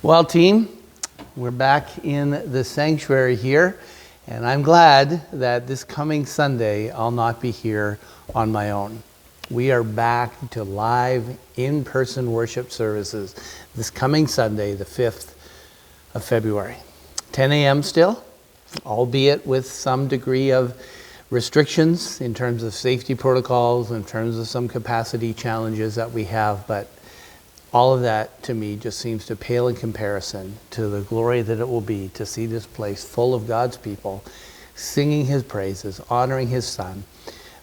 Well, team, we're back in the sanctuary here, and I'm glad that this coming Sunday I'll not be here on my own. We are back to live in-person worship services this coming Sunday, the 5th of February. 10 a.m. still, albeit with some degree of restrictions in terms of safety protocols, in terms of some capacity challenges that we have, but all of that, to me, just seems to pale in comparison to the glory that it will be to see this place full of God's people, singing His praises, honoring His Son,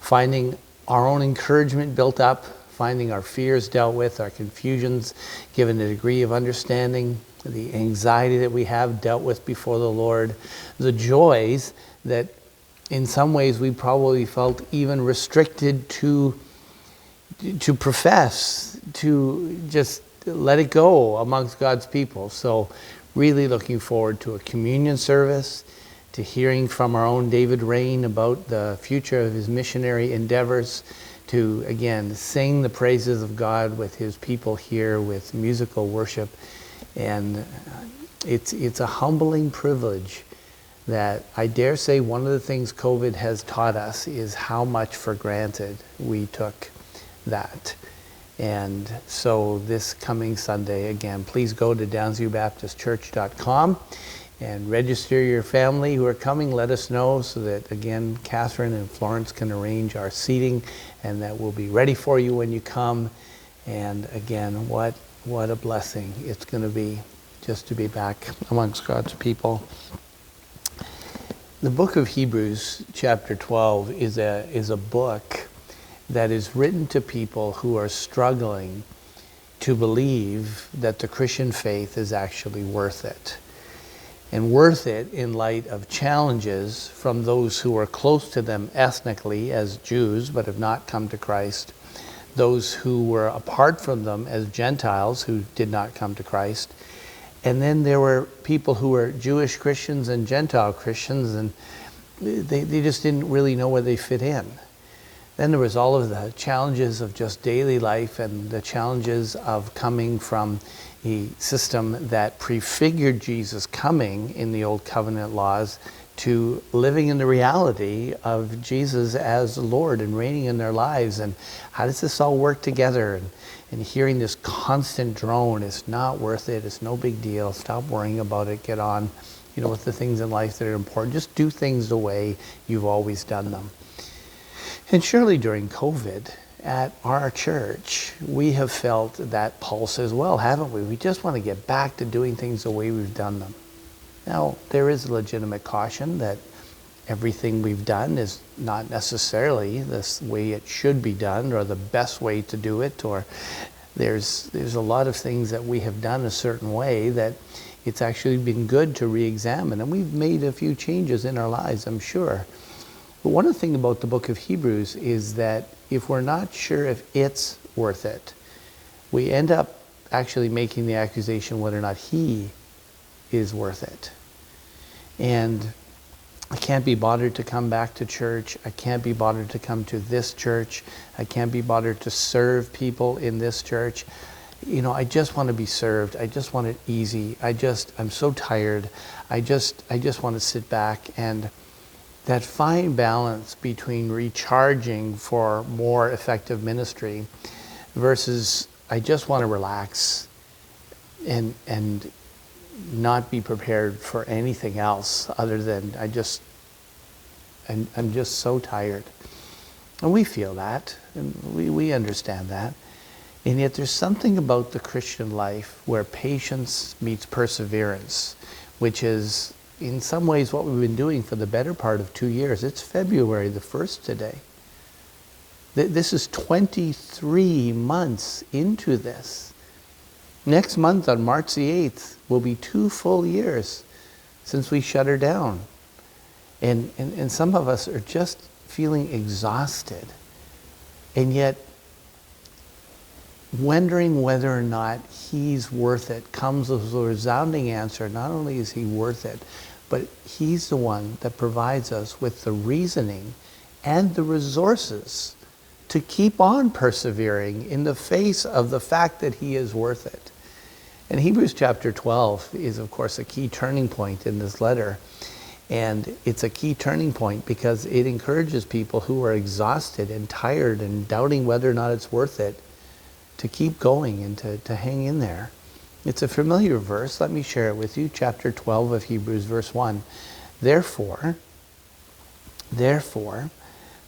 finding our own encouragement built up, finding our fears dealt with, our confusions given a degree of understanding, the anxiety that we have dealt with before the Lord, the joys that in some ways we probably felt even restricted to profess, to just let it go amongst God's people. So really looking forward to a communion service, to hearing from our own David Rain about the future of his missionary endeavors, to again sing the praises of God with his people here with musical worship. And it's a humbling privilege that I dare say one of the things COVID has taught us is how much for granted we took that. And so this coming Sunday, again, please go to downsviewbaptistchurch.com and register your family who are coming. Let us know so that, again, Catherine and Florence can arrange our seating and that we'll be ready for you when you come. And again, what a blessing it's going to be just to be back amongst God's people. The book of Hebrews, chapter 12, is a book that is written to people who are struggling to believe that the Christian faith is actually worth it. And worth it in light of challenges from those who are close to them ethnically as Jews but have not come to Christ, those who were apart from them as Gentiles who did not come to Christ, and then there were people who were Jewish Christians and Gentile Christians, and they just didn't really know where they fit in. Then there was all of the challenges of just daily life and the challenges of coming from a system that prefigured Jesus coming in the Old Covenant laws to living in the reality of Jesus as Lord and reigning in their lives. And how does this all work together? And hearing this constant drone, it's not worth it, it's no big deal, stop worrying about it, get on, with the things in life that are important. Just do things the way you've always done them. And surely during COVID, at our church, we have felt that pulse as well, haven't we? We just want to get back to doing things the way we've done them. Now, there is legitimate caution that everything we've done is not necessarily the way it should be done or the best way to do it, or there's a lot of things that we have done a certain way that it's actually been good to re-examine. And we've made a few changes in our lives, I'm sure. But one of the things about the book of Hebrews is that if we're not sure if it's worth it, we end up actually making the accusation whether or not he is worth it. And I can't be bothered to come back to church. I can't be bothered to come to this church. I can't be bothered to serve people in this church. I just want to be served. I just want it easy. I'm so tired. I just want to sit back. And that fine balance between recharging for more effective ministry versus I just want to relax and not be prepared for anything else other than I'm just so tired. And we feel that, and we understand that. And yet there's something about the Christian life where patience meets perseverance, which is in some ways what we've been doing for the better part of 2 years. It's February the 1st today. This is 23 months into this. Next month on March the 8th will be 2 full years since we shut her down. And some of us are just feeling exhausted. And yet wondering whether or not he's worth it comes with a resounding answer. Not only is he worth it, but he's the one that provides us with the reasoning and the resources to keep on persevering in the face of the fact that he is worth it. And Hebrews chapter 12 is, of course, a key turning point in this letter. And it's a key turning point because it encourages people who are exhausted and tired and doubting whether or not it's worth it to keep going and to hang in there. It's a familiar verse. Let me share it with you. Chapter 12 of Hebrews, verse 1. Therefore,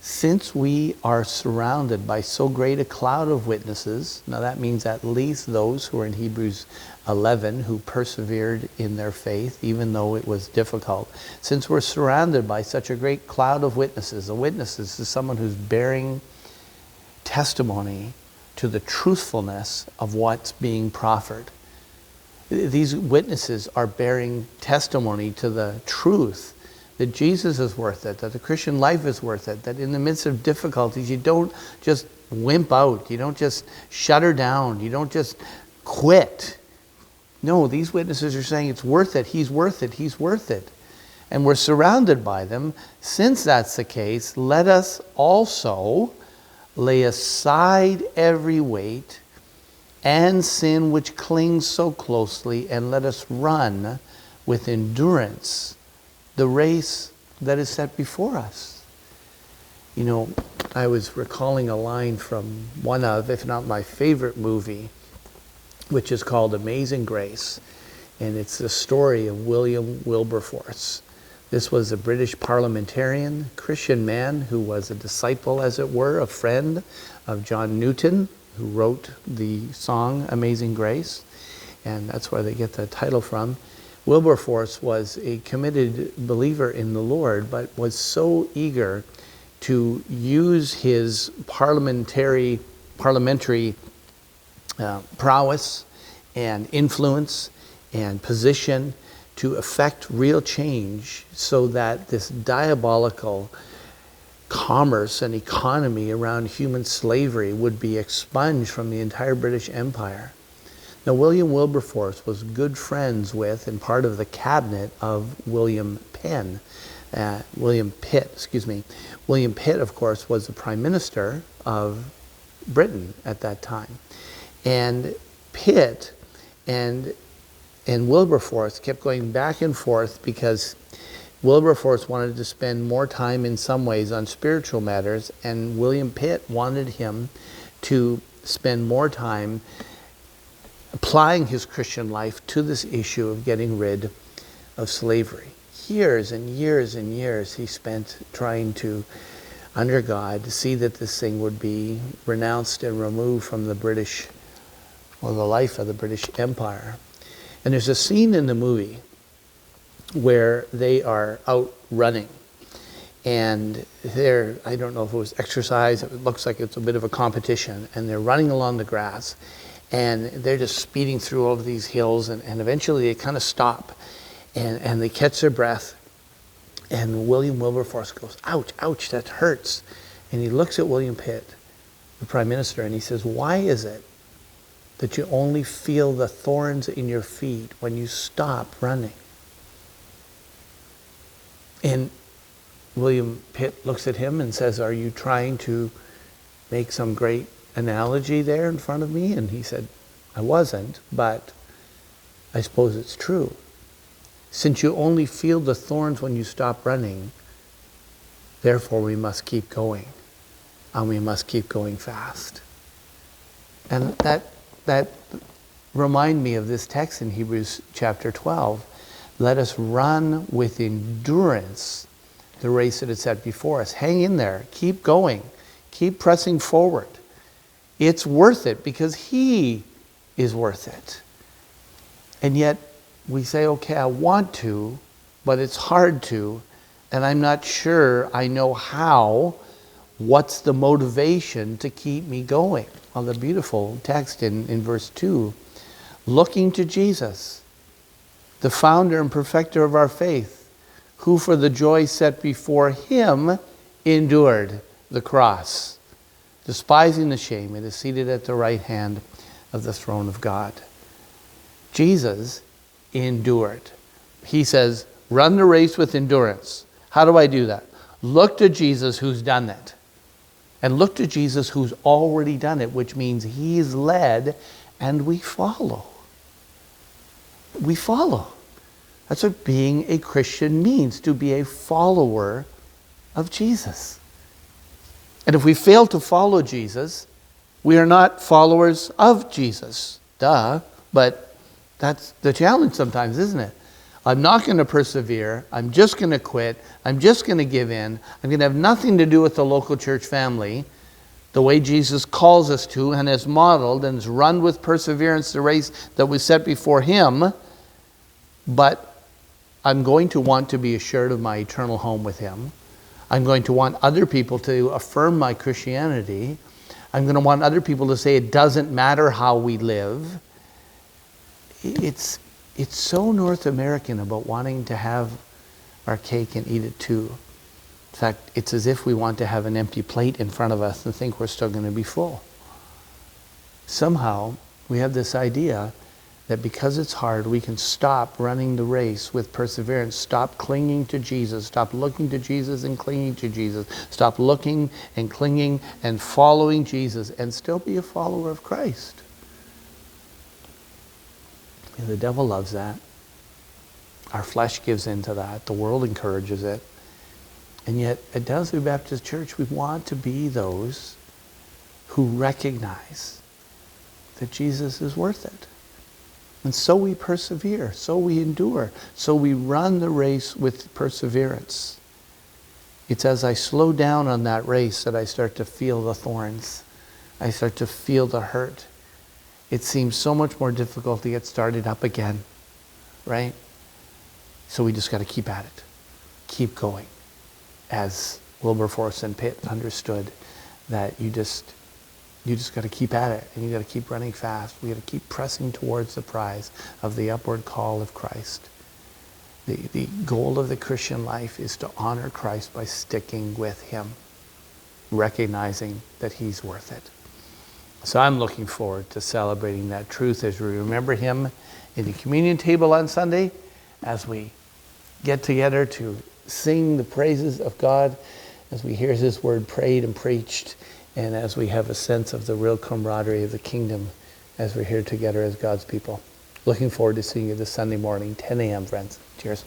since we are surrounded by so great a cloud of witnesses, now that means at least those who are in Hebrews 11 who persevered in their faith, even though it was difficult. Since we're surrounded by such a great cloud of witnesses, a witness is someone who's bearing testimony to the truthfulness of what's being proffered. These witnesses are bearing testimony to the truth that Jesus is worth it, that the Christian life is worth it, that in the midst of difficulties, you don't just wimp out, you don't just shut her down, you don't just quit. No, these witnesses are saying it's worth it, he's worth it, he's worth it. And we're surrounded by them. Since that's the case, let us also lay aside every weight and sin which clings so closely, and let us run with endurance the race that is set before us. You know, I was recalling a line from one of, if not my favorite movie, which is called Amazing Grace. And it's the story of William Wilberforce. This was a British parliamentarian, Christian man who was a disciple, as it were, a friend of John Newton, who wrote the song Amazing Grace. And that's where they get the title from. Wilberforce was a committed believer in the Lord, but was so eager to use his parliamentary prowess and influence and position to effect real change so that this diabolical commerce and economy around human slavery would be expunged from the entire British Empire. Now, William Wilberforce was good friends with and part of the cabinet of William Pitt, William Pitt, of course, was the Prime Minister of Britain at that time. And Pitt and Wilberforce kept going back and forth because Wilberforce wanted to spend more time in some ways on spiritual matters, and William Pitt wanted him to spend more time applying his Christian life to this issue of getting rid of slavery. Years and years and years he spent trying to, under God, to see that this thing would be renounced and removed from the British, or the life of the British Empire. And there's a scene in the movie where they are out running. And they're, I don't know if it was exercise, it looks like it's a bit of a competition, and they're running along the grass. And they're just speeding through all of these hills, and eventually they kind of stop, and they catch their breath. And William Wilberforce goes, ouch, ouch, that hurts. And he looks at William Pitt, the Prime Minister, and he says, why is it that you only feel the thorns in your feet when you stop running? And William Pitt looks at him and says, are you trying to make some great analogy there in front of me? And he said, I wasn't, but I suppose it's true. Since you only feel the thorns when you stop running, therefore we must keep going, and we must keep going fast. And that remind me of this text in Hebrews chapter 12. Let us run with endurance the race that is set before us. Hang in there, keep going, keep pressing forward. It's worth it because he is worth it. And yet we say, okay, I want to, but it's hard to, and I'm not sure I know how. What's the motivation to keep me going? Well, the beautiful text in verse 2, looking to Jesus, the founder and perfecter of our faith, who for the joy set before him endured the cross, despising the shame, and is seated at the right hand of the throne of God. Jesus endured. He says, run the race with endurance. How do I do that? Look to Jesus who's done it. And look to Jesus who's already done it, which means he's led and we follow. we follow. That's what being a Christian means, to be a follower of Jesus. And if we fail to follow Jesus, we are not followers of Jesus. Duh. But that's the challenge sometimes, isn't it? I'm not going to persevere. I'm just going to quit. I'm just going to give in. I'm going to have nothing to do with the local church family the way Jesus calls us to and has modeled and has run with perseverance the race that was set before him. But I'm going to want to be assured of my eternal home with him. I'm going to want other people to affirm my Christianity. I'm going to want other people to say it doesn't matter how we live. It's so North American about wanting to have our cake and eat it too. In fact, it's as if we want to have an empty plate in front of us and think we're still going to be full. Somehow, we have this idea that because it's hard, we can stop running the race with perseverance, stop clinging to Jesus, stop looking to Jesus and clinging to Jesus, stop looking and clinging and following Jesus, and still be a follower of Christ. And the devil loves that. Our flesh gives into that. The world encourages it. And yet, at Dallas View Baptist Church, we want to be those who recognize that Jesus is worth it. And so we persevere, so we endure, so we run the race with perseverance. It's as I slow down on that race that I start to feel the thorns. I start to feel the hurt. It seems so much more difficult to get started up again, right? So we just got to keep at it, keep going. As Wilberforce and Pitt understood, that you just got to keep at it, and you got to keep running fast. We got to keep pressing towards the prize of the upward call of Christ. The goal of the Christian life is to honor Christ by sticking with him, recognizing that he's worth it. So I'm looking forward to celebrating that truth as we remember him in the communion table on Sunday, as we get together to sing the praises of God, as we hear his word prayed and preached, and as we have a sense of the real camaraderie of the kingdom as we're here together as God's people. Looking forward to seeing you this Sunday morning, 10 a.m., friends. Cheers.